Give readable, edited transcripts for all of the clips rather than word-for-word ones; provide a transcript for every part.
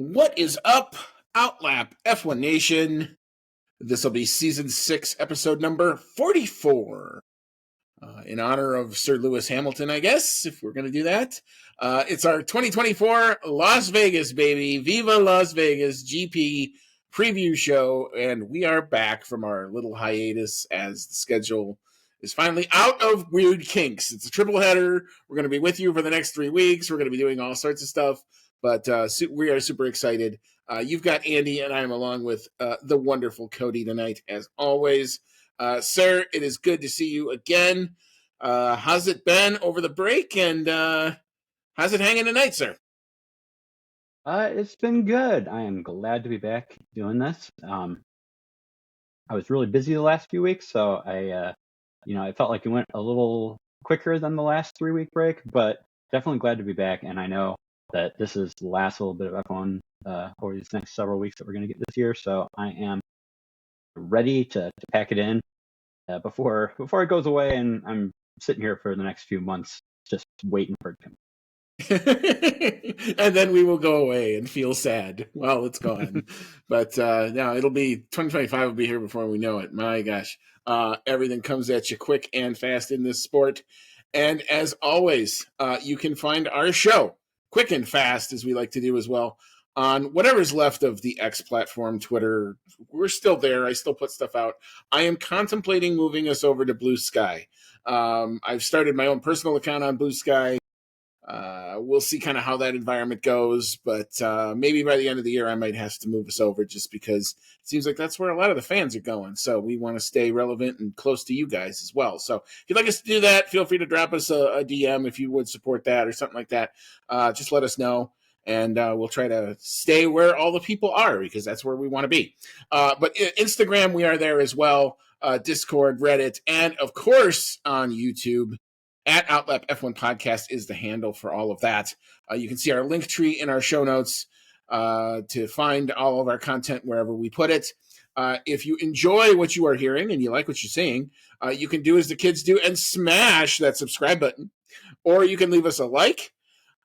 What is up, Outlap F1 Nation? This will be Season 6, Episode number 44. In honor of Sir Lewis Hamilton, I guess, if we're going to do that. It's our 2024 Las Vegas, baby. Viva Las Vegas GP preview show. And we are back from our little hiatus as the schedule is finally out of weird kinks. It's a triple header. We're going to be with you for the next 3 weeks. We're going to be doing all sorts of stuff. But we are super excited. You've got Andy, and I'm along with the wonderful Cody tonight, as always. Sir, it is good to see you again. How's it been over the break, and how's it hanging tonight, sir? It's been good. I am glad to be back doing this. I was really busy the last few weeks, so I felt like it went a little quicker than the last 3-week break, but definitely glad to be back. And I know that this is the last little bit of F1 over these next several weeks that we're going to get this year, so I am ready to pack it in before it goes away, and I'm sitting here for the next few months just waiting for it to come. And then we will go away and feel sad while it's gone. But no, it'll be 2025 will be here before we know it. My gosh. Everything comes at you quick and fast in this sport. And as always, you can find our show quick and fast, as we like to do as well, on whatever's left of the X platform, Twitter. We're still there. I still put stuff out. I am contemplating moving us over to Blue Sky. I've started my own personal account on Blue Sky. We'll see kind of how that environment goes, but maybe by the end of the year I might have to move us over, just because it seems like that's where a lot of the fans are going. So we want to stay relevant and close to you guys as well. So if you'd like us to do that, feel free to drop us a DM if you would support that or something like that. Just let us know, and we'll try to stay where all the people are, because that's where we want to be. But Instagram, we are there as well. Discord, Reddit, and of course on YouTube. At Outlap F1 Podcast is the handle for all of that. You can see our link tree in our show notes to find all of our content wherever we put it. If you enjoy what you are hearing and you like what you're seeing, you can do as the kids do and smash that subscribe button. Or you can leave us a like.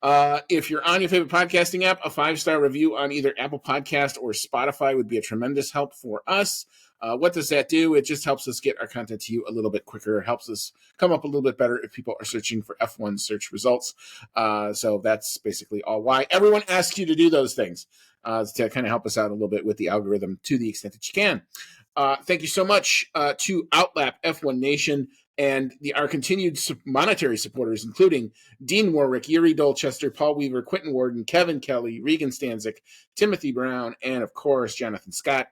If you're on your favorite podcasting app, a 5-star review on either Apple Podcast or Spotify would be a tremendous help for us. What does that do? It just helps us get our content to you a little bit quicker. It helps us come up a little bit better if people are searching for F1 search results. So that's basically all why everyone asks you to do those things, to kind of help us out a little bit with the algorithm to the extent that you can. Thank you so much to Outlap F1 Nation and our continued monetary supporters, including Dean Warwick, Yuri Dolchester, Paul Weaver, Quentin Warden, Kevin Kelly, Regan Stanzik, Timothy Brown, and of course, Jonathan Scott.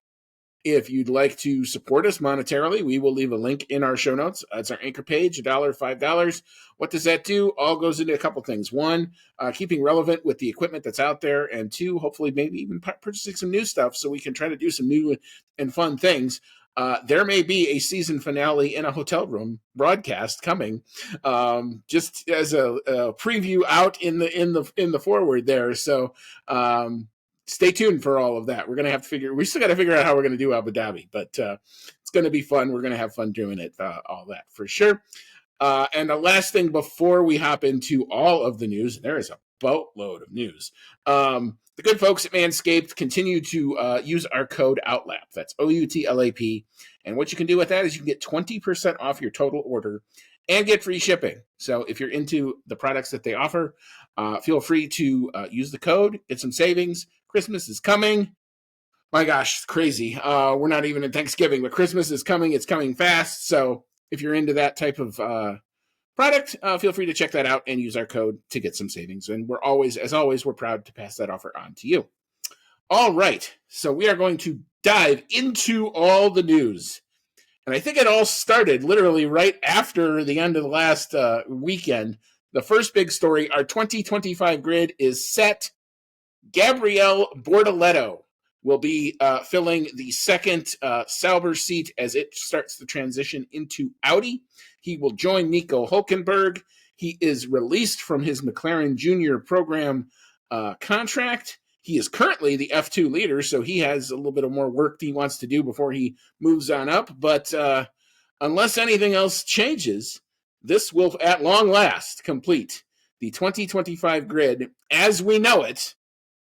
If you'd like to support us monetarily, we will leave a link in our show notes. It's our anchor page, $1, $5. What does that do? All goes into a couple things. One, keeping relevant with the equipment that's out there. And two, hopefully maybe even purchasing some new stuff so we can try to do some new and fun things. There may be a season finale in a hotel room broadcast coming, just as a preview out in the forward there. So stay tuned for all of that. We're going to have to we still got to figure out how we're going to do Abu Dhabi, but it's going to be fun. We're going to have fun doing it, all that for sure. And the last thing before we hop into all of the news, there is a boatload of news. The good folks at Manscaped continue to use our code OUTLAP. That's OUTLAP. And what you can do with that is you can get 20% off your total order and get free shipping. So if you're into the products that they offer, feel free to use the code, get some savings. Christmas is coming. My gosh, it's crazy. We're not even in Thanksgiving, but Christmas is coming. It's coming fast. So if you're into that type of product, feel free to check that out and use our code to get some savings. And as always, we're proud to pass that offer on to you. All right. So we are going to dive into all the news. And I think it all started literally right after the end of the last weekend. The first big story, our 2025 grid is set. Gabriele Bortoleto will be filling the second Sauber seat as it starts the transition into Audi. He will join Nico Hülkenberg. He is released from his McLaren Junior program contract. He is currently the F2 leader, so he has a little bit of more work he wants to do before he moves on up. But unless anything else changes, this will at long last complete the 2025 grid as we know it.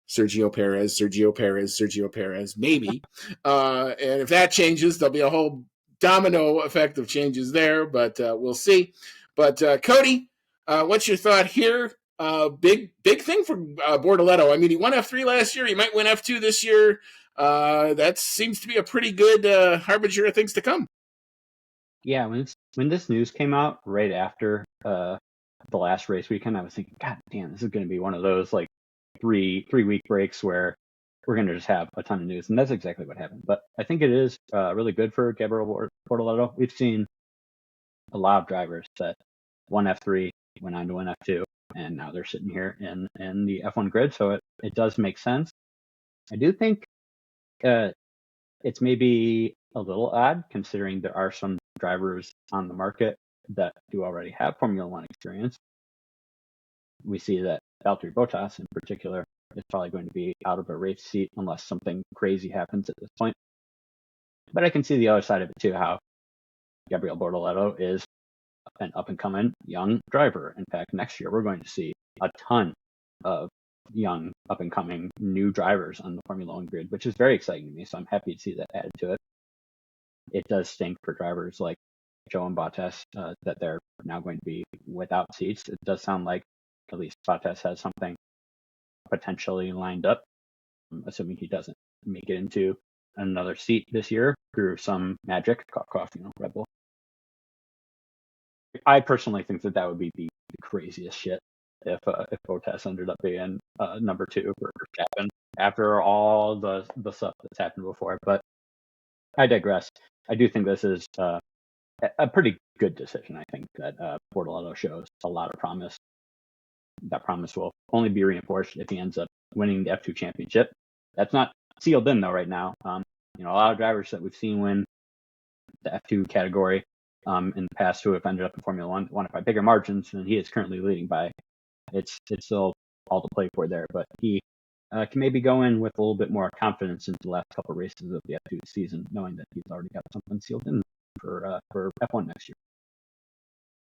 Sergio Perez, Sergio Perez, Sergio Perez, maybe. And if that changes, there'll be a whole domino effect of changes there, but we'll see. But Cody, what's your thought here? Big thing for Bortoleto. I mean, he won F3 last year. He might win F2 this year. That seems to be a pretty good harbinger of things to come. Yeah, when this news came out right after the last race weekend, I was thinking, God damn, this is going to be one of those like three-week breaks where we're going to just have a ton of news, and that's exactly what happened. But I think it is really good for Gabriel Bortoleto. We've seen a lot of drivers that won F3, went on to win F2, and now they're sitting here in the F1 grid, so it does make sense. I do think it's maybe a little odd considering there are some drivers on the market that do already have Formula One experience. We see that Valtteri Bottas in particular is probably going to be out of a race seat unless something crazy happens at this point. But I can see the other side of it too, how Gabriel Bortoleto is an up-and-coming young driver. In fact, next year we're going to see a ton of young, up-and-coming new drivers on the Formula One grid, which is very exciting to me. So I'm happy to see that added to it. It does stink for drivers like Joe and Bottas that they're now going to be without seats. It does sound like at least Bottas has something potentially lined up, assuming he doesn't make it into another seat this year through some magic, cough, Red Bull. I personally think that would be the craziest shit if Bottas ended up being number 2 for Verstappen after all the stuff that's happened before. But I digress. I do think this is a pretty good decision. I think that Bortoleto shows a lot of promise. That promise will only be reinforced if he ends up winning the F2 championship. That's not sealed in though right now. A lot of drivers that we've seen win the F2 category in the past who have ended up in Formula One won it by bigger margins than he is currently leading by. It's still all to play for there, but he can maybe go in with a little bit more confidence into the last couple of races of the F2 season, knowing that he's already got something sealed in for F1 next year.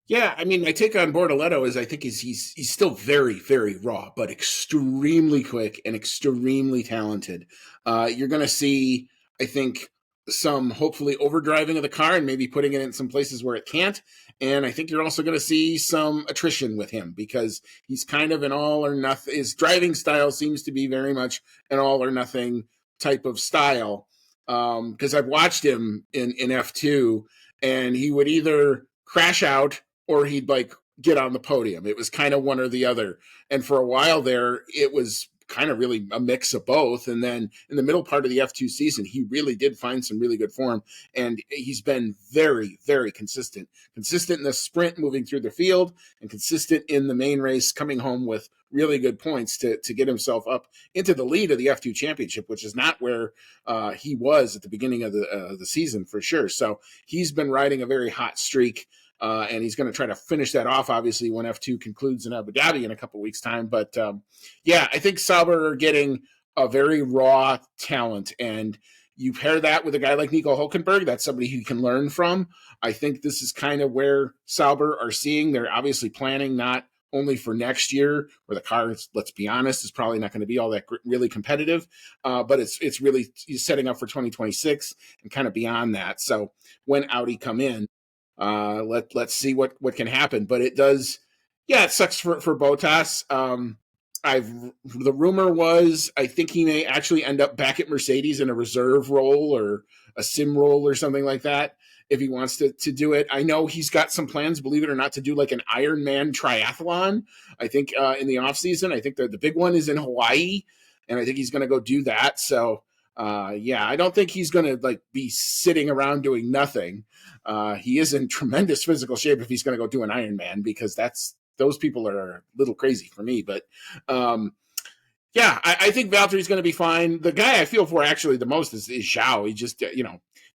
Yeah, I mean, my take on Bortoleto is I think he's still very, very raw, but extremely quick and extremely talented. You're going to see, I think, some hopefully overdriving of the car and maybe putting it in some places where it can't. And I think you're also going to see some attrition with him because he's kind of an all or nothing. His driving style seems to be very much an all or nothing type of style. Because I've watched him in F2 and he would either crash out or he'd like get on the podium. It was kind of one or the other. And for a while there, it was kind of really a mix of both. And then in the middle part of the F2 season, he really did find some really good form. And he's been very, very consistent in the sprint moving through the field and consistent in the main race, coming home with really good points to get himself up into the lead of the F2 championship, which is not where he was at the beginning of the season for sure. So he's been riding a very hot streak. And he's going to try to finish that off, obviously, when F2 concludes in Abu Dhabi in a couple weeks' time. But yeah, I think Sauber are getting a very raw talent. And you pair that with a guy like Nico Hülkenberg, that's somebody who you can learn from. I think this is kind of where Sauber are seeing. They're obviously planning not only for next year, where the car, let's be honest, is probably not going to be all that really competitive, but it's really setting up for 2026 and kind of beyond that. So when Audi come in, let's see what can happen. But it does, yeah, it sucks for Bottas. The rumor was I think he may actually end up back at Mercedes in a reserve role or a sim role or something like that if he wants to do it. I know he's got some plans, believe it or not, to do like an Ironman triathlon. I think in the off season, I think the big one is in Hawaii, and I think he's going to go do that. So yeah, I don't think he's going to like be sitting around doing nothing. He is in tremendous physical shape if he's going to go do an Ironman, because those people are a little crazy for me. But yeah, I think Valtteri's going to be fine. The guy I feel for actually the most is Zhao. He just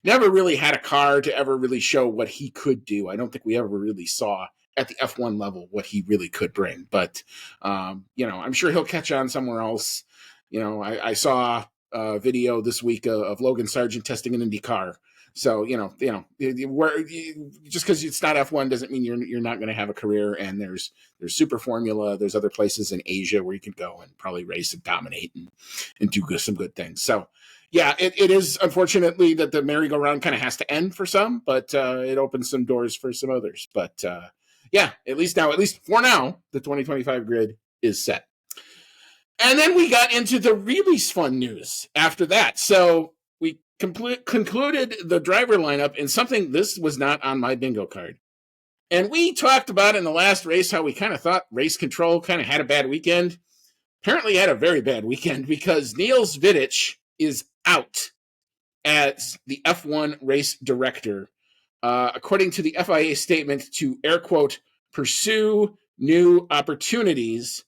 never really had a car to ever really show what he could do. I don't think we ever really saw at the F1 level what he really could bring. But I'm sure he'll catch on somewhere else. I saw video this week of Logan Sargent testing an Indy car. So just because it's not F1 doesn't mean you're not going to have a career. And there's Super Formula. There's other places in Asia where you can go and probably race and dominate and do some good things. So yeah, it is unfortunately that the merry-go-round kind of has to end for some, but it opens some doors for some others. But yeah, at least for now, the 2025 grid is set. And then we got into the really fun news after that. So we concluded the driver lineup in something this was not on my bingo card. And we talked about in the last race how we kind of thought race control kind of had a bad weekend. Apparently had a very bad weekend because Niels Vidich is out as the F1 race director, according to the FIA statement, to air quote, pursue new opportunities.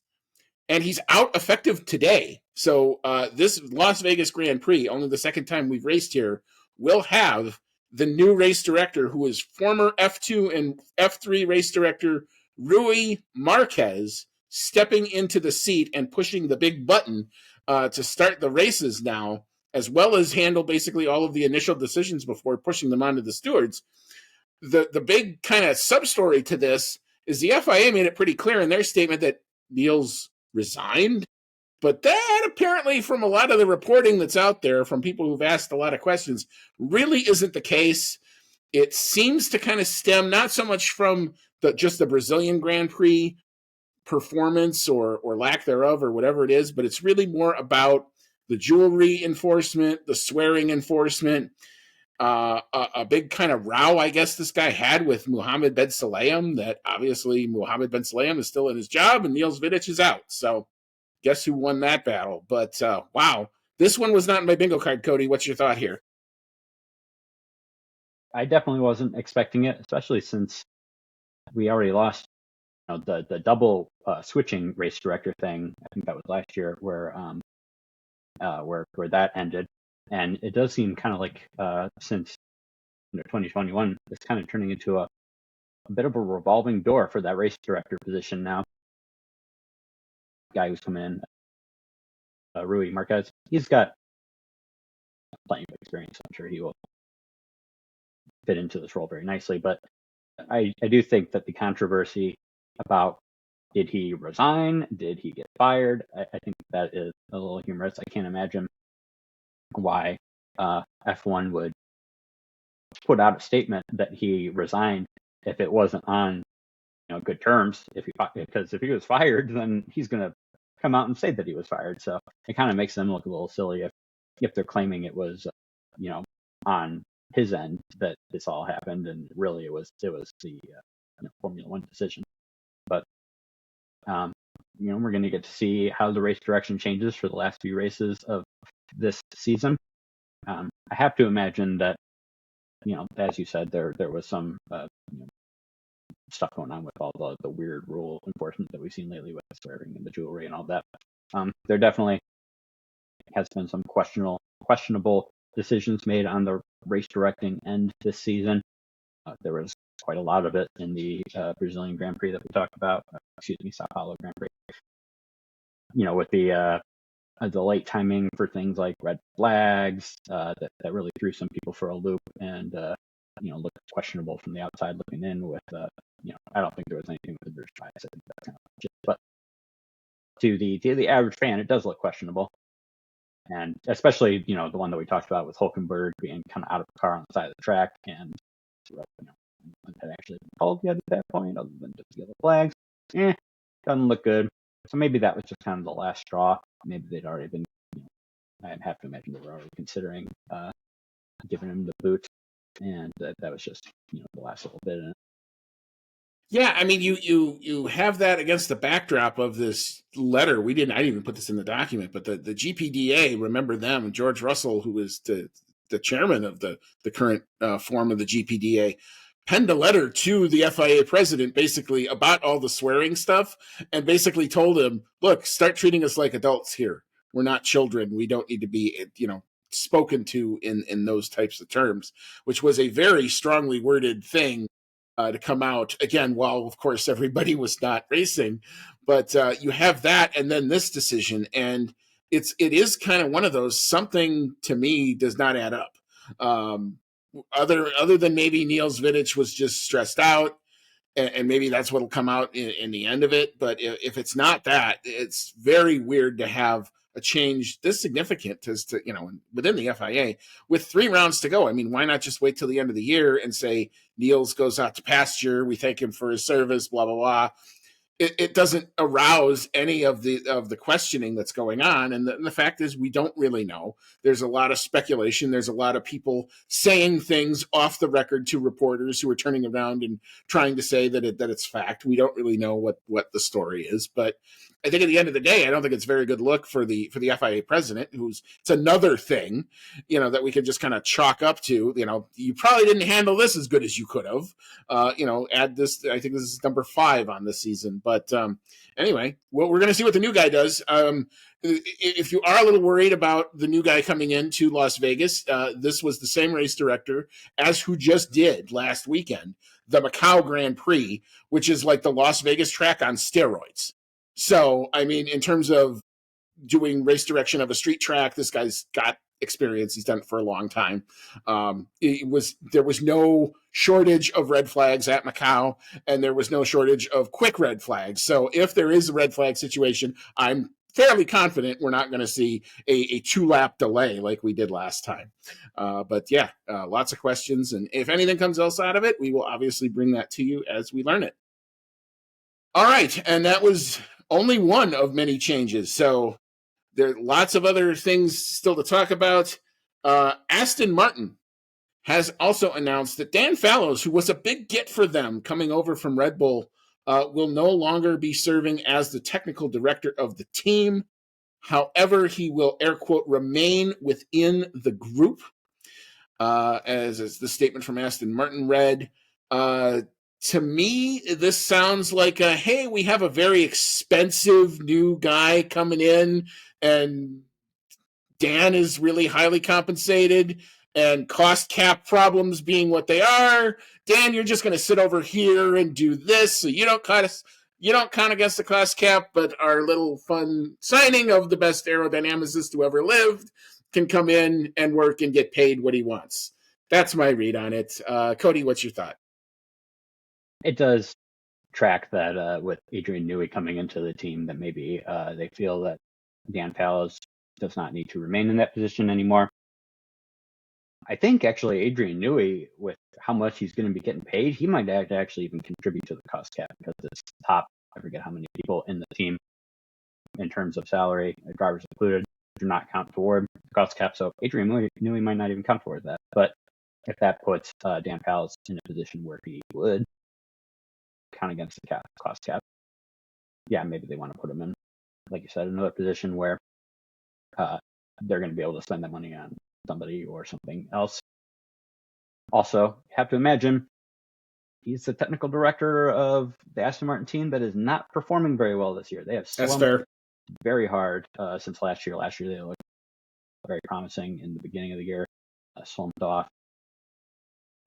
And he's out effective today. So this Las Vegas Grand Prix, only the second time we've raced here, will have the new race director, who is former F2 and F3 race director Rui Marquez, stepping into the seat and pushing the big button to start the races now, as well as handle basically all of the initial decisions before pushing them onto the stewards. The big kind of sub-story to this is the FIA made it pretty clear in their statement that Niels resigned. But that apparently, from a lot of the reporting that's out there from people who've asked a lot of questions, really isn't the case. It seems to kind of stem not so much from just the Brazilian Grand Prix performance or lack thereof or whatever it is, but it's really more about the jewelry enforcement, the swearing enforcement, a big kind of row, I guess, this guy had with Mohammed Ben Sulayem, that obviously Mohammed Ben Sulayem is still in his job and Niels Vidich is out. So guess who won that battle? But wow, this one was not in my bingo card, Cody. What's your thought here? I definitely wasn't expecting it, especially since we already lost the double switching race director thing. I think that was last year where that ended. And it does seem kind of like since 2021, it's kind of turning into a bit of a revolving door for that race director position now. Guy who's come in, Rui Marquez, he's got plenty of experience. I'm sure he will fit into this role very nicely. But I do think that the controversy about did he resign, did he get fired, I think that is a little humorous. I can't imagine why F1 would put out a statement that he resigned if it wasn't on good terms. Because if he was fired, then he's going to come out and say that he was fired. So it kind of makes them look a little silly if they're claiming it was on his end that this all happened, and really it was the Formula One decision. But we're going to get to see how the race direction changes for the last few races of this season. I have to imagine that as you said, there was some stuff going on with all the weird rule enforcement that we've seen lately with the swearing and the jewelry and all that. There definitely has been some questionable decisions made on the race directing end this season. There was quite a lot of it in the Brazilian Grand Prix that we talked about. Sao Paulo Grand Prix. With the late timing for things like red flags that really threw some people for a loop and looked questionable from the outside looking in. With I don't think there was anything with the British bias. I think that's kind of legit. But to the average fan, it does look questionable. And especially, the one that we talked about with Hulkenberg being kind of out of the car on the side of the track, and had actually been called yet at that point, other than just the other flags. Doesn't look good. So maybe that was just kind of the last straw. Maybe they'd already been. I'd have to imagine they were already considering giving him the boot, and that was just the last little bit in it. Yeah, I mean, you have that against the backdrop of this letter. I didn't even put this in the document, but the GPDA, remember them, George Russell, who is the chairman of the current form of the GPDA, penned a letter to the FIA president basically about all the swearing stuff, and basically told him, look, start treating us like adults here. We're not children. We don't need to be, spoken to in those types of terms, which was a very strongly worded thing to come out again, while of course everybody was not racing. But you have that, and then this decision, and it is kind of one of those, something to me does not add up. other than maybe Niels Vidic was just stressed out, and maybe that's what'll come out in the end of it. But if it's not that, it's very weird to have a change this significant as to, within the FIA with 3 rounds to go. I mean, why not just wait till the end of the year and say Niels goes out to pasture, we thank him for his service, blah blah blah. It doesn't arouse any of the questioning that's going on, and the fact is we don't really know. There's a lot of speculation. There's a lot of people saying things off the record to reporters who are turning around and trying to say that it's fact. We don't really know what the story is, but I think at the end of the day, I don't think it's a very good look for the FIA president, it's another thing, that we could just kind of chalk up to. You probably didn't handle this as good as you could have. Add this. I think this is number 5 on this season. But anyway, well, we're going to see what the new guy does. If you are a little worried about the new guy coming into Las Vegas, this was the same race director as who just did last weekend the Macau Grand Prix, which is like the Las Vegas track on steroids. So, I mean, in terms of doing race direction of a street track, this guy's got experience. He's done it for a long time. There was no shortage of red flags at Macau, and there was no shortage of quick red flags. So if there is a red flag situation, I'm fairly confident we're not going to see a 2-lap delay like we did last time. But yeah, lots of questions. And if anything comes else out of it, we will obviously bring that to you as we learn it. All right. And that was only one of many changes. So there are lots of other things still to talk about. Aston Martin has also announced that Dan Fallows, who was a big get for them coming over from Red Bull, will no longer be serving as the technical director of the team. However, he will, air quote, remain within the group, as the statement from Aston Martin read. To me, this sounds like hey, we have a very expensive new guy coming in, and Dan is really highly compensated, and cost cap problems being what they are. Dan, you're just going to sit over here and do this, so you don't count against the cost cap, but our little fun signing of the best aerodynamicist who ever lived can come in and work and get paid what he wants. That's my read on it. Cody, what's your thought? It does track that with Adrian Newey coming into the team, that maybe they feel that Dan Fallows does not need to remain in that position anymore. I think actually Adrian Newey, with how much he's going to be getting paid, he might actually even contribute to the cost cap, because it's top, I forget how many people in the team in terms of salary, drivers included, do not count toward the cost cap. So Adrian Newey might not even count toward that. But if that puts Dan Fallows in a position where he would count against the cost cap, yeah, maybe they want to put him in, like you said, another position where they're going to be able to spend that money on somebody or something else. Also, you have to imagine he's the technical director of the Aston Martin team that is not performing very well this year. They have slumped very hard since last year. Last year they looked very promising in the beginning of the year, slumped off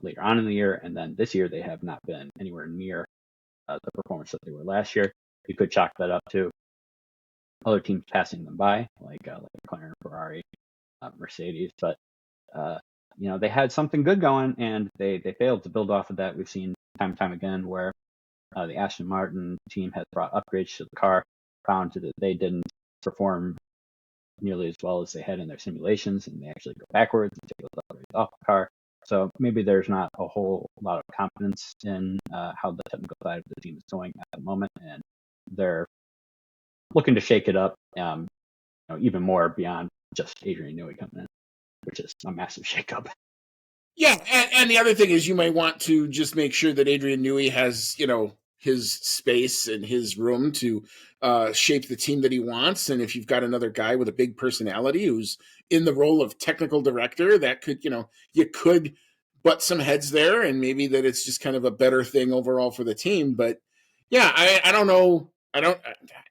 later on in the year, and then this year they have not been anywhere near the performance that they were last year. You could chalk that up to other teams passing them by, like McLaren, Ferrari, Mercedes, but they had something good going, and they failed to build off of that. We've seen time and time again where the Aston Martin team has brought upgrades to the car, found that they didn't perform nearly as well as they had in their simulations, and they actually go backwards and take those upgrades off the car. So maybe there's not a whole lot of confidence in how the technical side of the team is going at the moment, and they're looking to shake it up even more beyond just Adrian Newey coming in, which is a massive shakeup. Yeah, and the other thing is you might want to just make sure that Adrian Newey has, his space and his room to shape the team that he wants. And if you've got another guy with a big personality who's in the role of technical director, that could, you could butt some heads there, and maybe that it's just kind of a better thing overall for the team. But yeah, I don't know.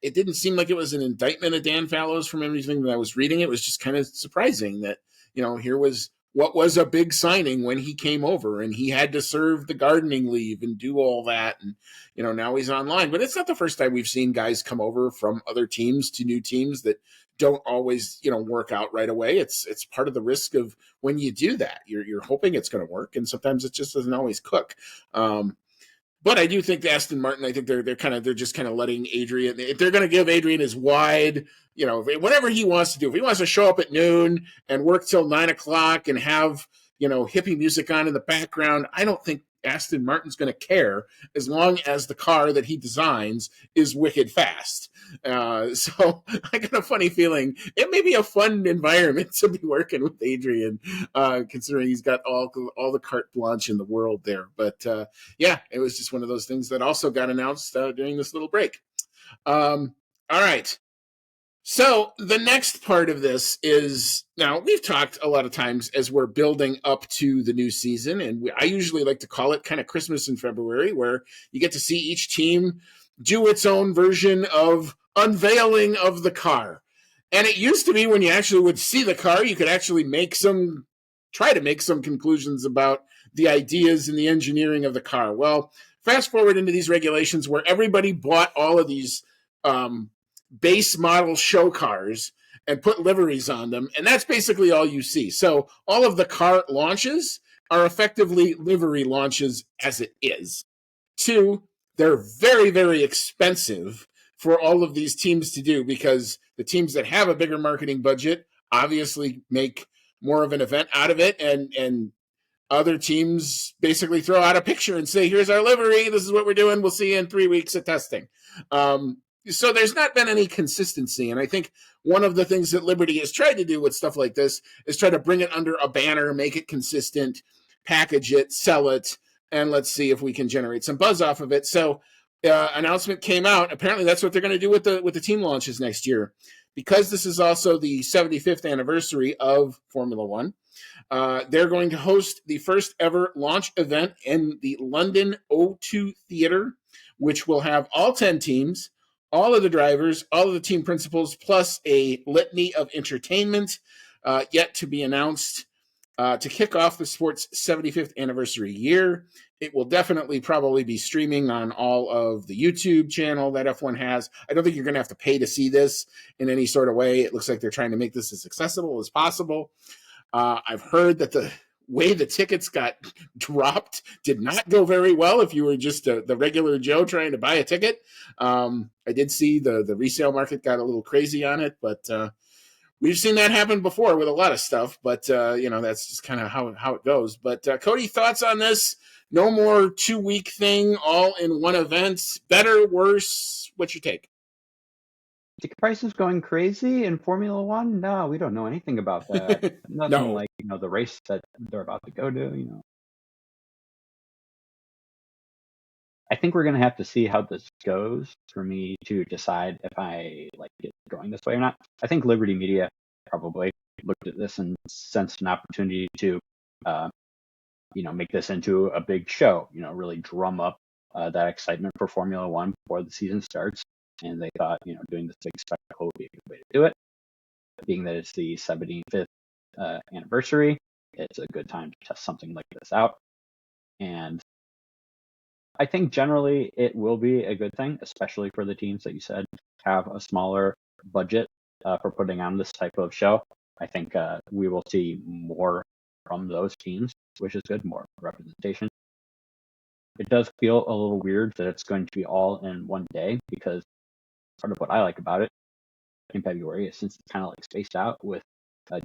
It didn't seem like it was an indictment of Dan Fallows from everything that I was reading. It was just kind of surprising that, here was what was a big signing when he came over, and he had to serve the gardening leave and do all that. And, now he's online, but it's not the first time we've seen guys come over from other teams to new teams that don't always, work out right away. It's part of the risk of when you do that. You're hoping it's going to work, and sometimes it just doesn't always cook. But I do think Aston Martin, I think they're just kind of letting Adrian. If they're going to give Adrian his wide, whatever he wants to do. If he wants to show up at noon and work till 9 o'clock and have hippie music on in the background, I don't think Aston Martin's going to care as long as the car that he designs is wicked fast. So I got a funny feeling it may be a fun environment to be working with Adrian, considering he's got all the carte blanche in the world there. But yeah, it was just one of those things that also got announced during this little break. All right. So the next part of this is, now we've talked a lot of times as we're building up to the new season, and I usually like to call it kind of Christmas in February, where you get to see each team do its own version of unveiling of the car. And it used to be when you actually would see the car, you could actually try to make some conclusions about the ideas and the engineering of the car. Well, fast forward into these regulations where everybody bought all of these base model show cars and put liveries on them, and that's basically all you see. So all of the car launches are effectively livery launches as it is. Two, they're very, very expensive for all of these teams to do, because the teams that have a bigger marketing budget obviously make more of an event out of it, and other teams basically throw out a picture and say, here's our livery, this is what we're doing, we'll see you in 3 weeks of testing. So there's not been any consistency. And I think one of the things that Liberty has tried to do with stuff like this is try to bring it under a banner, make it consistent, package it, sell it, and let's see if we can generate some buzz off of it. So announcement came out. Apparently that's what they're going to do with the team launches next year. Because this is also the 75th anniversary of Formula One, they're going to host the first ever launch event in the London O2 Theatre, which will have all 10 teams, all of the drivers, all of the team principals, plus a litany of entertainment yet to be announced to kick off the sport's 75th anniversary year. It will definitely probably be streaming on all of the YouTube channel that F1 has. I don't think you're going to have to pay to see this in any sort of way. It looks like they're trying to make this as accessible as possible. I've heard that the way the tickets got dropped did not go very well if you were just the regular Joe trying to buy a ticket. I did see the resale market got a little crazy on it, but we've seen that happen before with a lot of stuff. But, that's just kind of how it goes. But, Cody, thoughts on this? No more 2-week thing, all in one event. Better, worse? What's your take? Ticket prices going crazy in Formula One? No, we don't know anything about that. Nothing No. like, the race that they're about to go to, I think we're going to have to see how this goes for me to decide if I like it going this way or not. I think Liberty Media probably looked at this and sensed an opportunity to, make this into a big show, really drum up that excitement for Formula One before the season starts. And they thought, doing this big spectacle would be a good way to do it. Being that it's the 75th anniversary, it's a good time to test something like this out. And I think generally it will be a good thing, especially for the teams that you said have a smaller budget for putting on this type of show. I think we will see more from those teams, which is good, more representation. It does feel a little weird that it's going to be all in one day, because part of what I like about it in February is, since it's kind of like spaced out with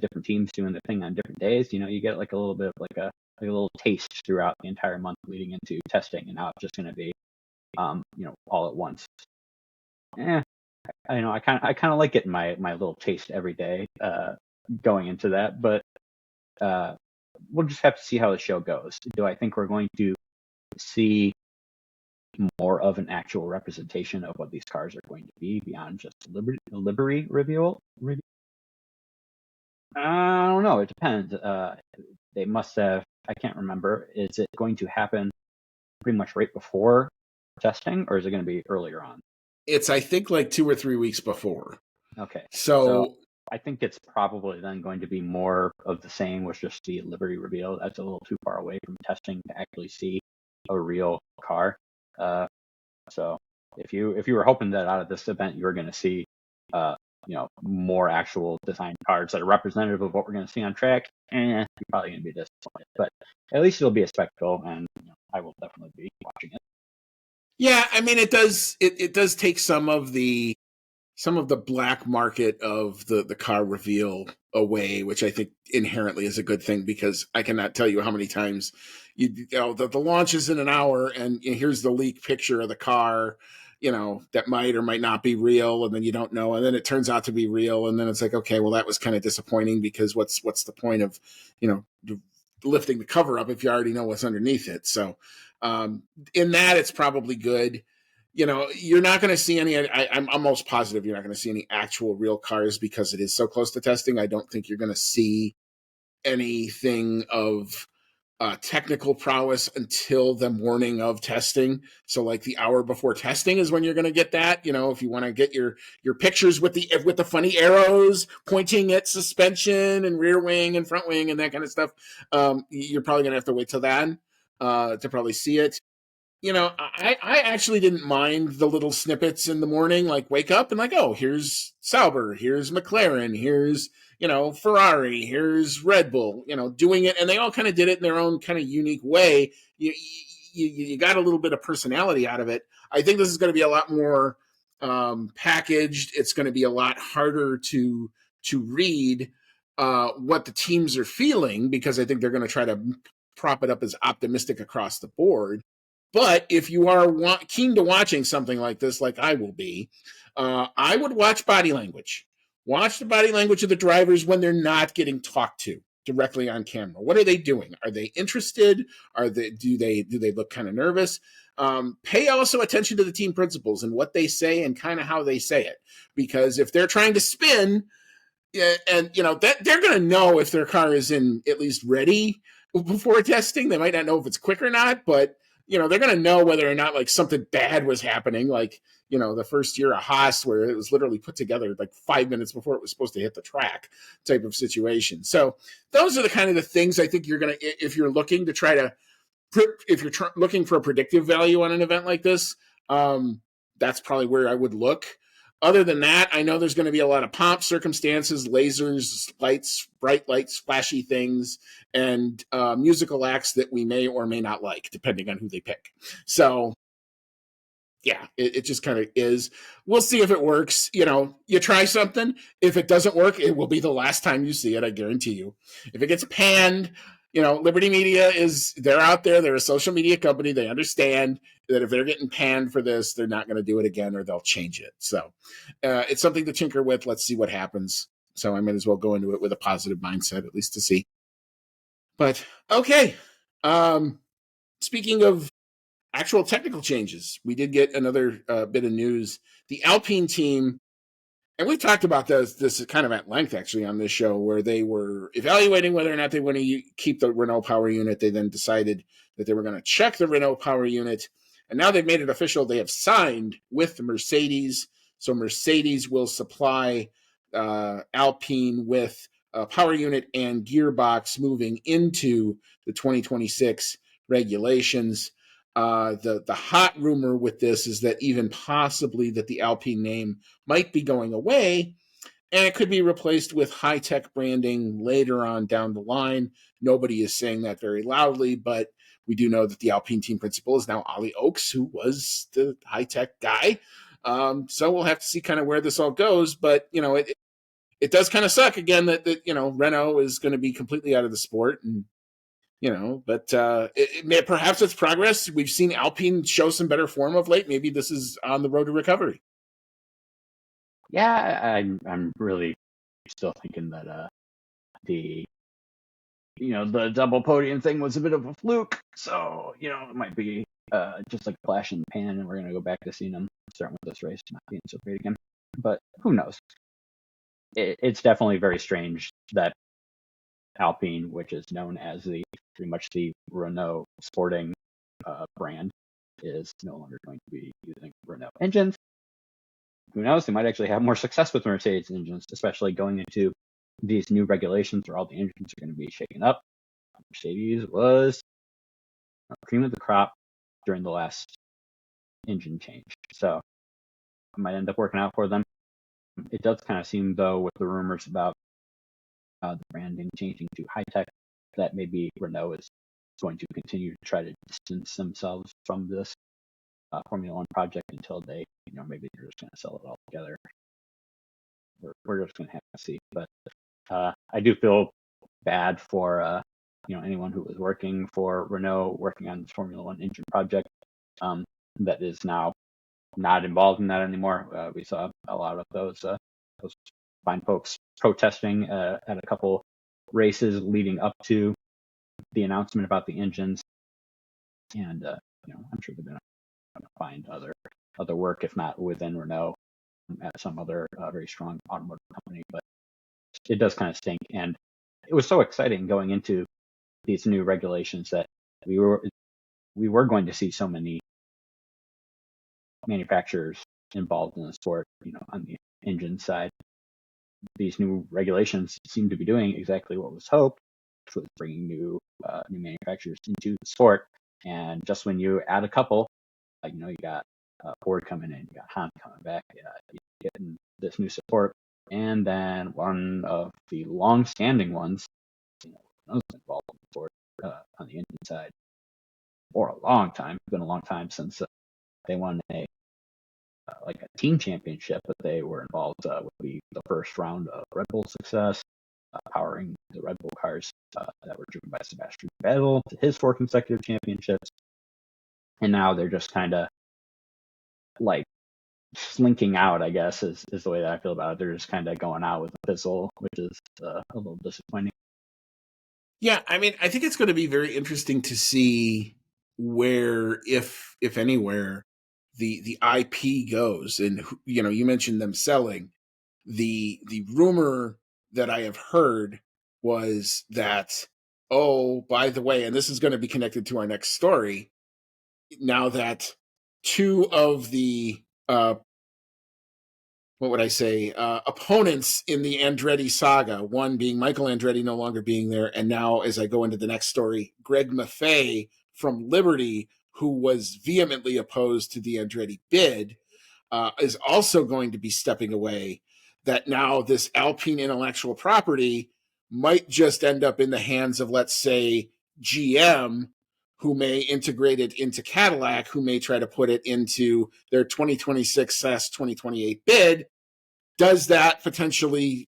different teams doing their thing on different days, you get like a little bit of like a little taste throughout the entire month leading into testing, and now it's just going to be all at once. I kind of like getting my little taste every day going into that, but we'll just have to see how the show goes. Do I think we're going to see more of an actual representation of what these cars are going to be beyond just livery reveal? I don't know. It depends. They must have. I can't remember. Is it going to happen pretty much right before testing, or is it going to be earlier on? It's, I think, like 2 or 3 weeks before. Okay. So I think it's probably then going to be more of the same with just the livery reveal. That's a little too far away from testing to actually see a real car. So if you were hoping that out of this event you were going to see more actual design cars that are representative of what we're going to see on track, you're probably going to be disappointed. But at least it'll be a spectacle, and I will definitely be watching it. Yeah, I mean, it does take some of the black market of the car reveal away, which I think inherently is a good thing, because I cannot tell you how many times the launch is in an hour and here's the leak picture of the car, that might or might not be real, and then you don't know, and then it turns out to be real, and then it's like, okay, well, that was kind of disappointing, because what's the point of lifting the cover up if you already know what's underneath it? So in that, it's probably good. You're not going to see any. I'm almost positive you're not going to see any actual real cars, because it is so close to testing. I don't think you're going to see anything of technical prowess until the morning of testing. So, like, the hour before testing is when you're going to get that. If you want to get your pictures with the funny arrows pointing at suspension and rear wing and front wing and that kind of stuff, you're probably going to have to wait till then to probably see it. I actually didn't mind the little snippets in the morning, like wake up and like, oh, here's Sauber, here's McLaren, here's, Ferrari, here's Red Bull, doing it. And they all kind of did it in their own kind of unique way. You got a little bit of personality out of it. I think this is going to be a lot more packaged. It's going to be a lot harder to read what the teams are feeling, because I think they're going to try to prop it up as optimistic across the board. But if you are keen to watching something like this, like I will be, I would watch body language. Watch the body language of the drivers when they're not getting talked to directly on camera. What are they doing? Are they interested? Do they look kind of nervous? Pay also attention to the team principals and what they say and kind of how they say it, because if they're trying to spin, and that they're going to know if their car is in at least ready before testing. They might not know if it's quick or not, but they're going to know whether or not like something bad was happening, like the first year of Haas, where it was literally put together like 5 minutes before it was supposed to hit the track, type of situation. So those are the kind of the things I think you're going to, if you're looking to try to, if you're looking for a predictive value on an event like this, that's probably where I would look. Other than that, I know there's going to be a lot of pomp, circumstances, lasers, lights, bright lights, flashy things, and musical acts that we may or may not like, depending on who they pick. So, yeah, it just kind of is. We'll see if it works. You try something. If it doesn't work, it will be the last time you see it, I guarantee you. If it gets panned, Liberty Media they're out there. They're a social media company. They understand that if they're getting panned for this, they're not going to do it again, or they'll change it. So it's something to tinker with. Let's see what happens. So I might as well go into it with a positive mindset, at least to see. But okay. Speaking of actual technical changes, we did get another bit of news. The Alpine team, and we talked about this kind of at length actually on this show, where they were evaluating whether or not they want to keep the Renault power unit. They then decided that they were going to check the Renault power unit, and now they've made it official. They have signed with Mercedes, so Mercedes will supply Alpine with a power unit and gearbox moving into the 2026 regulations. The hot rumor with this is that even possibly that the Alpine name might be going away, and it could be replaced with high-tech branding later on down the line. Nobody is saying that very loudly, but we do know that the Alpine team principal is now Ollie Oakes, who was the high-tech guy. So we'll have to see kind of where this all goes, but it does kind of suck again that Renault is going to be completely out of the sport, and but perhaps it's progress. We've seen Alpine show some better form of late. Maybe this is on the road to recovery. Yeah, I'm really still thinking that the double podium thing was a bit of a fluke. So it might be just like a flash in the pan, and we're gonna go back to seeing them starting with this race not being so great again. But who knows? It's definitely very strange that Alpine, which is known as pretty much the Renault sporting brand, is no longer going to be using Renault engines. Who knows? They might actually have more success with Mercedes engines, especially going into these new regulations where all the engines are going to be shaken up. Mercedes was cream of the crop during the last engine change, so it might end up working out for them. It does kind of seem, though, with the rumors about the branding changing to high tech, that maybe Renault is going to continue to try to distance themselves from this Formula One project until they, maybe they're just going to sell it all together. We're just going to have to see. But I do feel bad for anyone who was working for Renault, working on the Formula One engine project, that is now not involved in that anymore. We saw a lot of those fine folks protesting at a couple races leading up to the announcement about the engines, and I'm sure they're going to find other work, if not within Renault, at some other very strong automotive company. But it does kind of stink, and it was so exciting going into these new regulations that we were going to see so many manufacturers involved in the sport, on the engine side. These new regulations seem to be doing exactly what was hoped, which was bringing new manufacturers into the sport. And just when you add a couple, you got Ford coming in, you got Honda coming back, you're getting this new support, and then one of the long-standing ones, was involved in the sport on the engine side for a long time. It's been a long time since they won a team championship, but they were involved with the first round of Red Bull success, powering the Red Bull cars that were driven by Sebastian Vettel to his 4 consecutive championships. And now they're just kind of like slinking out, I guess, is the way that I feel about it. They're just kind of going out with a fizzle, which is a little disappointing. Yeah, I mean, I think it's going to be very interesting to see where, if anywhere, the IP goes. And you mentioned them selling. The rumor that I have heard was that, oh, by the way, and this is going to be connected to our next story. Now that 2 of the what would I say, opponents in the Andretti saga, one being Michael Andretti no longer being there, and now, as I go into the next story, Greg Maffei from Liberty, who was vehemently opposed to the Andretti bid, is also going to be stepping away. That now this Alpine intellectual property might just end up in the hands of, let's say, GM, who may integrate it into Cadillac, who may try to put it into their 2026/2028 bid. Does that potentially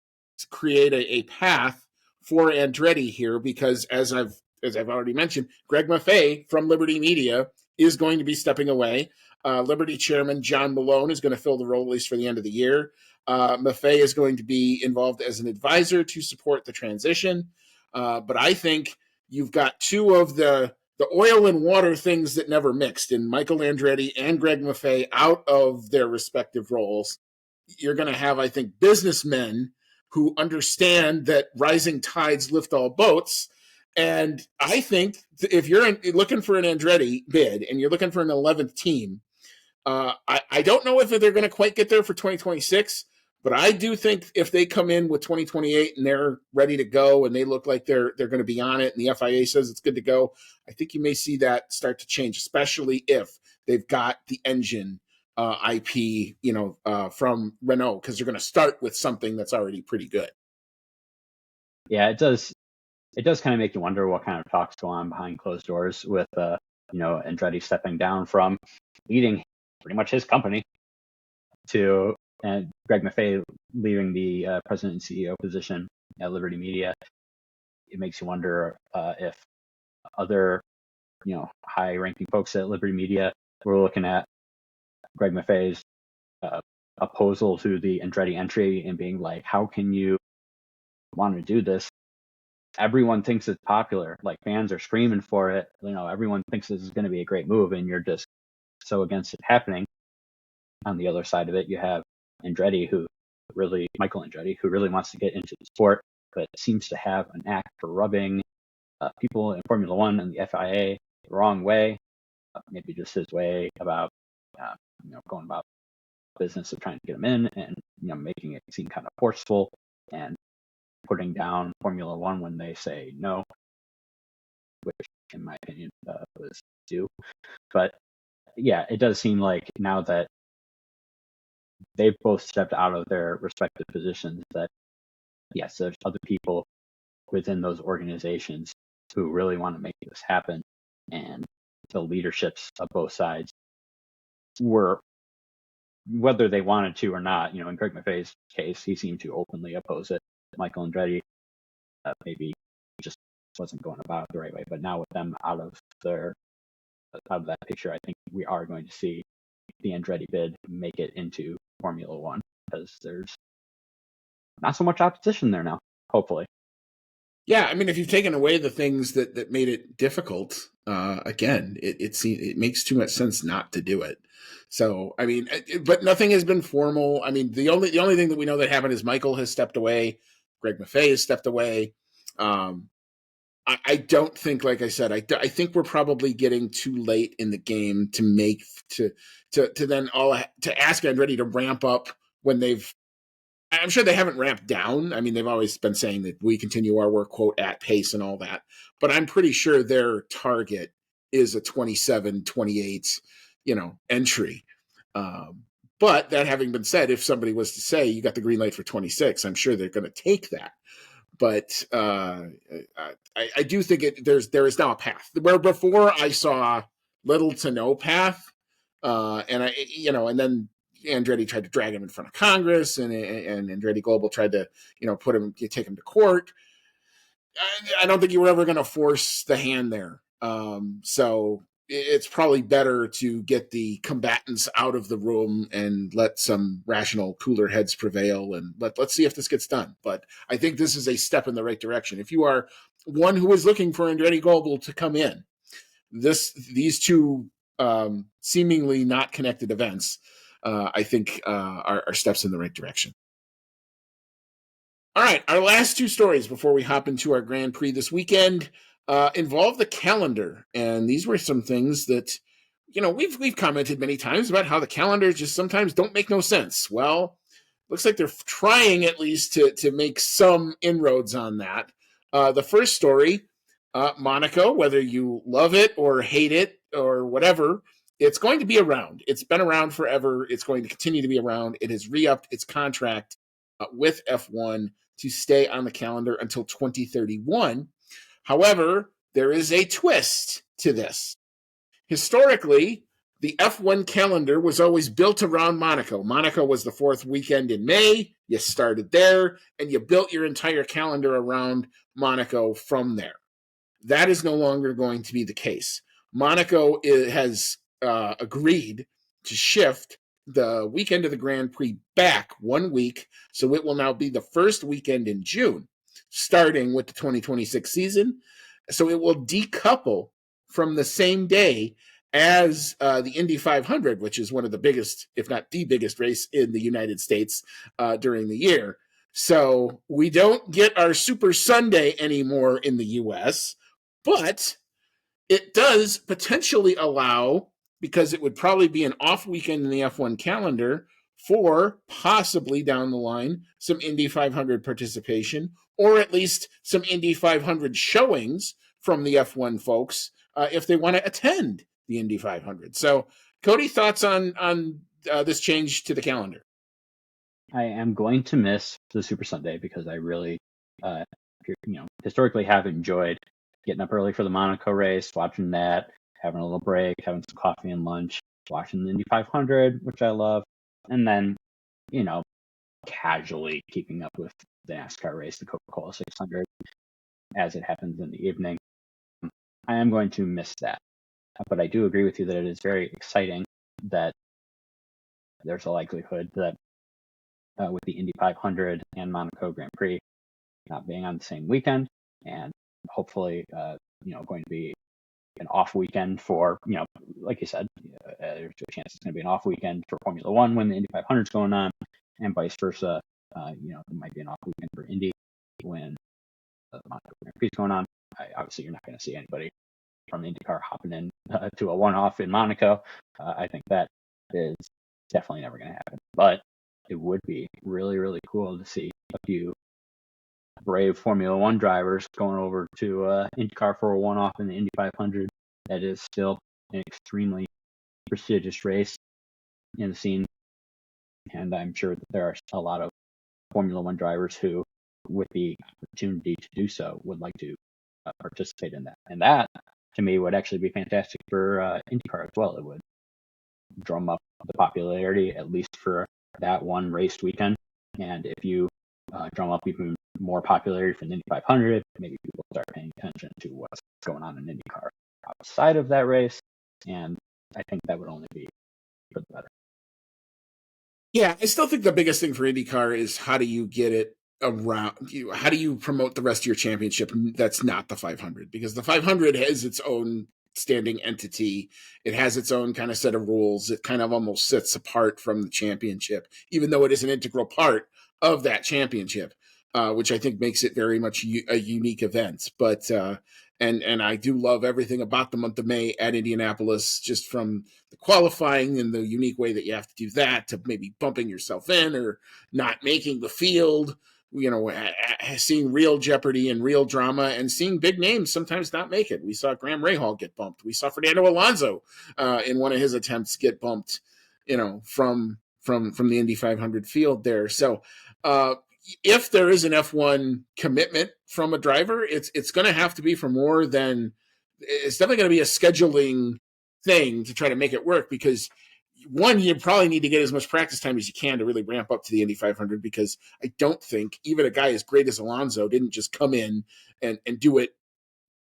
create a path for Andretti here? Because as I've already mentioned, Greg Maffei from Liberty Media is going to be stepping away. Liberty chairman John Malone is going to fill the role at least for the end of the year. Maffei is going to be involved as an advisor to support the transition. But I think you've got 2 of the oil and water things that never mixed in Michael Andretti and Greg Maffei out of their respective roles. You're going to have, I think, businessmen who understand that rising tides lift all boats. And I think if you're looking for an Andretti bid and you're looking for an 11th team, I don't know if they're going to quite get there for 2026, but I do think if they come in with 2028 and they're ready to go and they look like they're going to be on it and the FIA says it's good to go, I think you may see that start to change, especially if they've got the engine IP, from Renault, because they're going to start with something that's already pretty good. Yeah, it does. It does kind of make you wonder what kind of talks go on behind closed doors with, Andretti stepping down from leading pretty much his company to, and Greg Maffei leaving the president and CEO position at Liberty Media. It makes you wonder if other, high-ranking folks at Liberty Media were looking at Greg Maffei's opposal to the Andretti entry and being like, how can you want to do this? Everyone thinks it's popular. Like, fans are screaming for it. Everyone thinks this is going to be a great move, and you're just so against it happening. On the other side of it, you have Michael Andretti, who really wants to get into the sport, but seems to have an knack for rubbing people in Formula One and the FIA the wrong way. Maybe just his way about, going about business of trying to get them in, and making it seem kind of forceful and putting down Formula One when they say no, which in my opinion was due. But yeah, it does seem like now that they've both stepped out of their respective positions. That yes, there's other people within those organizations who really want to make this happen, and the leaderships of both sides were, whether they wanted to or not, in Greg Maffei's case, he seemed to openly oppose it. Michael Andretti maybe just wasn't going about it the right way. But now with them out of that picture, I think we are going to see the Andretti bid make it into Formula One, because there's not so much opposition there now, hopefully. Yeah, I mean, if you've taken away the things that made it difficult, again, it makes too much sense not to do it. So, I mean, but nothing has been formal. I mean, the only thing that we know that happened is Michael has stepped away, Greg Maffei has stepped away. I don't think, like I said, I think we're probably getting too late in the game to make to then to ask Andretti to ramp up when they've. I'm sure they haven't ramped down. I mean, they've always been saying that we continue our work, quote, at pace and all that. But I'm pretty sure their target is a 27, 28, entry. But that having been said, if somebody was to say you got the green light for 26, I'm sure they're going to take that. But I do think there is now a path where before I saw little to no path, and and then Andretti tried to drag him in front of Congress, and Andretti Global tried to take him to court. I don't think you were ever going to force the hand there. So it's probably better to get the combatants out of the room and let some rational, cooler heads prevail, and let's see if this gets done. But I think this is a step in the right direction. If you are one who is looking for Andretti Global to come in, these two seemingly not connected events, I think, are steps in the right direction. All right, our last two stories before we hop into our Grand Prix this weekend involve the calendar, and these were some things that we've commented many times about how the calendars just sometimes don't make no sense. Well, looks like they're trying at least to make some inroads on that. The first story, Monaco, whether you love it or hate it or whatever, it's going to be around. It's been around forever. It's going to continue to be around. It has re-upped its contract with F1 to stay on the calendar until 2031. However, there is a twist to this. Historically, the F1 calendar was always built around Monaco. Monaco was the fourth weekend in May. You started there, and you built your entire calendar around Monaco from there. That is no longer going to be the case. Monaco has agreed to shift the weekend of the Grand Prix back 1 week, so it will now be the first weekend in June, starting with the 2026 season. So it will decouple from the same day as the Indy 500, which is one of the biggest, if not the biggest race in the United States during the year. So we don't get our Super Sunday anymore in the U.S., but it does potentially allow, because it would probably be an off weekend in the F1 calendar, for possibly down the line some Indy 500 participation, or at least some Indy 500 showings from the F1 folks if they want to attend the Indy 500. So, Cody, thoughts on this change to the calendar? I am going to miss the Super Sunday because I really, historically have enjoyed getting up early for the Monaco race, watching that, having a little break, having some coffee and lunch, watching the Indy 500, which I love, and then, casually keeping up with the NASCAR race, the Coca-Cola 600, as it happens in the evening. I am going to miss that. But I do agree with you that it is very exciting that there's a likelihood that with the Indy 500 and Monaco Grand Prix not being on the same weekend, and hopefully, going to be an off weekend for, like you said, there's a chance it's going to be an off weekend for Formula One when the Indy 500 is going on, and vice versa. It might be an off weekend for Indy when the Monaco Grand Prix is going on. Obviously, you're not going to see anybody from IndyCar hopping in to a one-off in Monaco. I think that is definitely never going to happen. But it would be really, really cool to see a few brave Formula One drivers going over to IndyCar for a one-off in the Indy 500. That is still an extremely prestigious race in the scene And I'm sure that there are a lot of Formula One drivers who, with the opportunity to do so, would like to participate in that. And that, to me, would actually be fantastic for IndyCar as well. It would drum up the popularity, at least for that one race weekend. And if you drum up even more popularity for the Indy 500, maybe people start paying attention to what's going on in IndyCar outside of that race. And I think that would only be for the better. Yeah, I still think the biggest thing for IndyCar is how do you get it around you? How do you promote the rest of your championship that's not the 500? Because the 500 has its own standing entity. It has its own kind of set of rules. It kind of almost sits apart from the championship, even though it is an integral part of that championship, which I think makes it very much a unique event. But and I do love everything about the month of May at Indianapolis, just from the qualifying and the unique way that you have to do that to maybe bumping yourself in or not making the field, seeing real jeopardy and real drama and seeing big names sometimes not make it. We saw Graham Rahal get bumped. We saw Fernando Alonso in one of his attempts get bumped, from the Indy 500 field there. So if there is an F1 commitment from a driver, it's going to have to be for more than, it's definitely going to be a scheduling thing to try to make it work, because one, you probably need to get as much practice time as you can to really ramp up to the Indy 500, because I don't think even a guy as great as Alonso didn't just come in and do it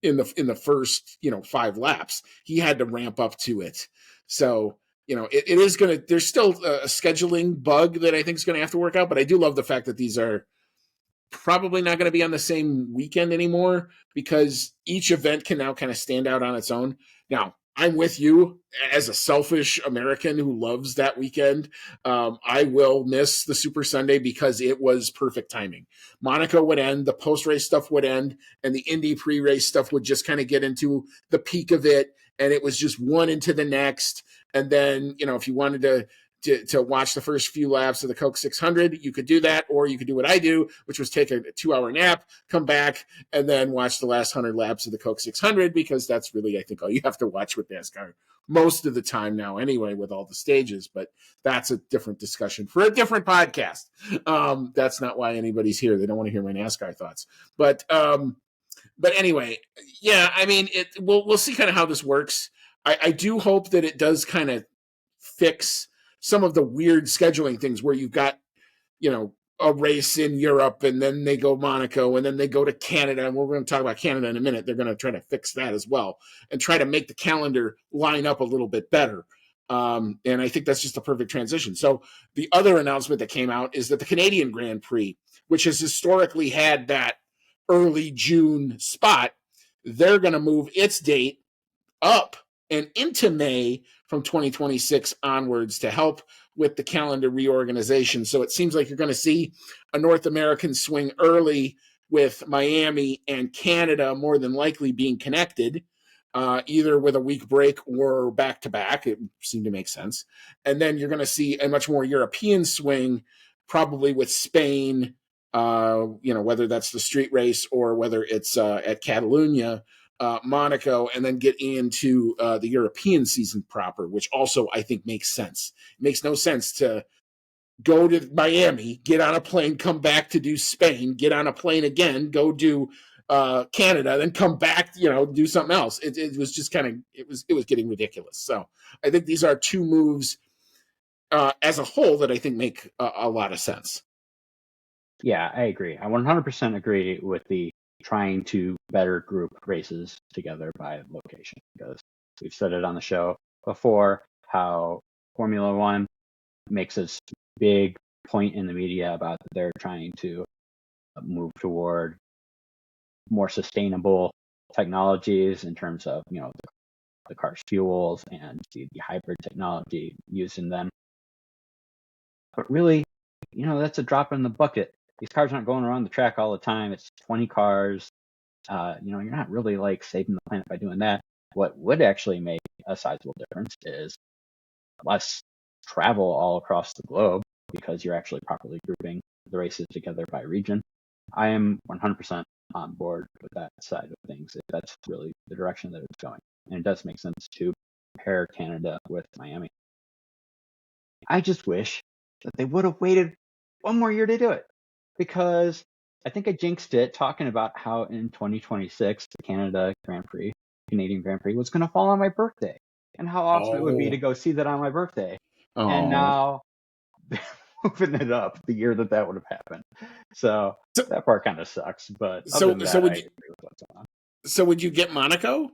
in the first 5 laps. He had to ramp up to it. So it is going to, there's still a scheduling bug that I think is going to have to work out, but I do love the fact that these are probably not going to be on the same weekend anymore, because each event can now kind of stand out on its own. Now, I'm with you as a selfish American who loves that weekend. I will miss the Super Sunday because it was perfect timing. Monaco would end, the post-race stuff would end, and the Indy pre-race stuff would just kind of get into the peak of it, and it was just one into the next. And then, if you wanted to watch the first few laps of the Coke 600, you could do that, or you could do what I do, which was take a 2-hour nap, come back, and then watch the last 100 laps of the Coke 600, because that's really, I think, all you have to watch with NASCAR most of the time now anyway, with all the stages. But that's a different discussion for a different podcast. That's not why anybody's here. They don't want to hear my NASCAR thoughts. But anyway, yeah, I mean, we'll see kind of how this works. I do hope that it does kind of fix some of the weird scheduling things where you've got, a race in Europe, and then they go Monaco, and then they go to Canada. And we're going to talk about Canada in a minute. They're going to try to fix that as well and try to make the calendar line up a little bit better. And I think that's just a perfect transition. So the other announcement that came out is that the Canadian Grand Prix, which has historically had that early June spot, they're going to move its date up and into May from 2026 onwards to help with the calendar reorganization. So it seems like you're going to see a North American swing early, with Miami and Canada more than likely being connected, either with a week break or back to back. It seemed to make sense. And then you're going to see a much more European swing, probably with Spain, whether that's the street race or whether it's at Catalunya, Monaco, and then get into the European season proper, which also I think makes sense. It makes no sense to go to Miami, get on a plane, come back to do Spain, get on a plane again, go do Canada, then come back, do something else. It was just kind of, it was getting ridiculous. So I think these are two moves as a whole that I think make a lot of sense. Yeah, I agree. I 100% agree with the trying to better group races together by location, because we've said it on the show before how Formula One makes this big point in the media about that they're trying to move toward more sustainable technologies in terms of the car's fuels and the hybrid technology used in them. But really, that's a drop in the bucket. These cars aren't going around the track all the time. It's 20 cars. You're not really like saving the planet by doing that. What would actually make a sizable difference is less travel all across the globe, because you're actually properly grouping the races together by region. I am 100% on board with that side of things, if that's really the direction that it's going. And it does make sense to pair Canada with Miami. I just wish that they would have waited one more year to do it, because I think I jinxed it talking about how in 2026 the Canadian Grand Prix was going to fall on my birthday, and how awesome it would be to Oh, go see that on my birthday. And oh. now they're moving it up the year that would have happened. So So, that part kind of sucks. But other so, than so that, I would you, agree with what's going on. so would you get Monaco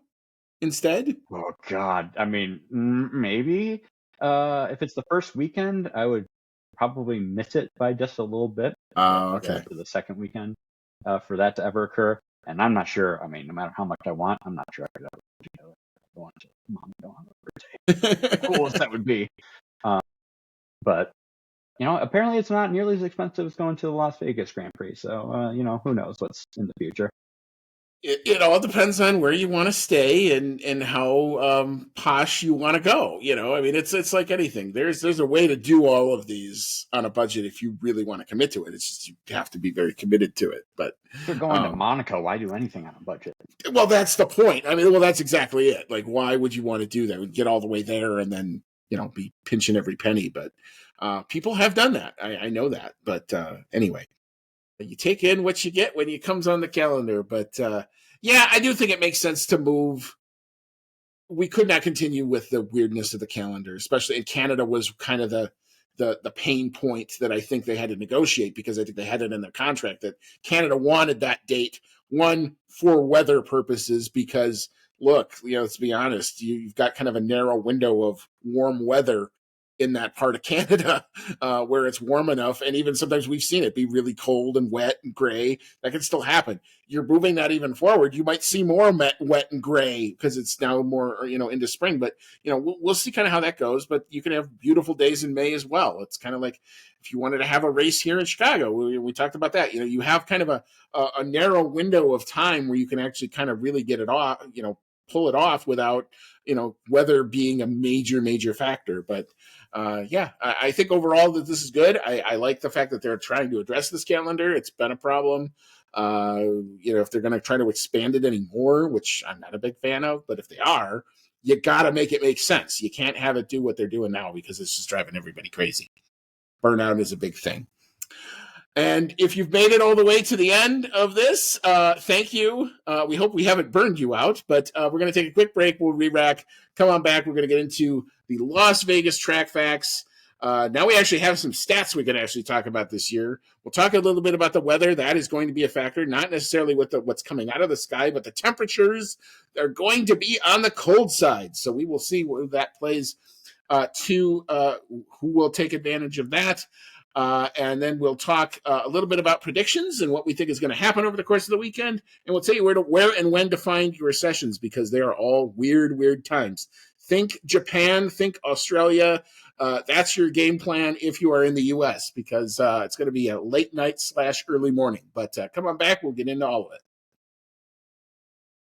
instead? Oh God, I mean, maybe. If it's the first weekend, I would probably miss it by just a little bit if I have Oh, to go okay. to the second weekend for that to ever occur. And I'm not sure. I mean, no matter how much I want, I'm not sure I could ever go on to Monaco on my birthday. Cool as that would be. But apparently it's not nearly as expensive as going to the Las Vegas Grand Prix. So who knows what's in the future. It all depends on where you want to stay and how posh you want to go. I mean, it's like anything. There's a way to do all of these on a budget if you really want to commit to it. It's just you have to be very committed to it. But If you're going to Monaco, why do anything on a budget? well, that's the point. I mean, well, that's exactly it. Like, why would you want to do that? We'd get all the way there and then be pinching every penny. But people have done that. I know that. But anyway. You take in what you get when it comes on the calendar. But yeah, I do think it makes sense to move. We could not continue with the weirdness of the calendar, especially in Canada was kind of the pain point that I think they had to negotiate, because I think they had it in their contract that Canada wanted that date, one, for weather purposes, because look, let's be honest, you've got kind of a narrow window of warm weather in that part of Canada where it's warm enough. And even sometimes we've seen it be really cold and wet and gray. That can still happen. You're moving that even forward. You might see more wet and gray because it's now more, into spring. But, we'll see kind of how that goes. But you can have beautiful days in May as well. It's kind of like if you wanted to have a race here in Chicago, we talked about that. You have kind of a narrow window of time where you can actually kind of really get it off, pull it off without, weather being a major factor. But yeah, I think overall that this is good. I like the fact that they're trying to address this calendar. It's been a problem. If they're going to try to expand it anymore, which I'm not a big fan of, but if they are, you got to make it make sense. You can't have it do what they're doing now because it's just driving everybody crazy. Burnout is a big thing. And if you've made it all the way to the end of this, thank you. We hope we haven't burned you out, but we're going to take a quick break. We'll re-rack. Come on back. We're going to get into the Las Vegas track facts. Now we actually have some stats we can actually talk about this year. We'll talk a little bit about the weather. That is going to be a factor, not necessarily with what's coming out of the sky, but the temperatures are going to be on the cold side. So we will see where that plays to who will take advantage of that. And then we'll talk a little bit about predictions and what we think is going to happen over the course of the weekend. And we'll tell you where and when to find your sessions, because they are all weird times. Think Japan, think Australia. That's your game plan if you are in the U.S., because it's going to be a late night / early morning. But come on back. We'll get into all of it.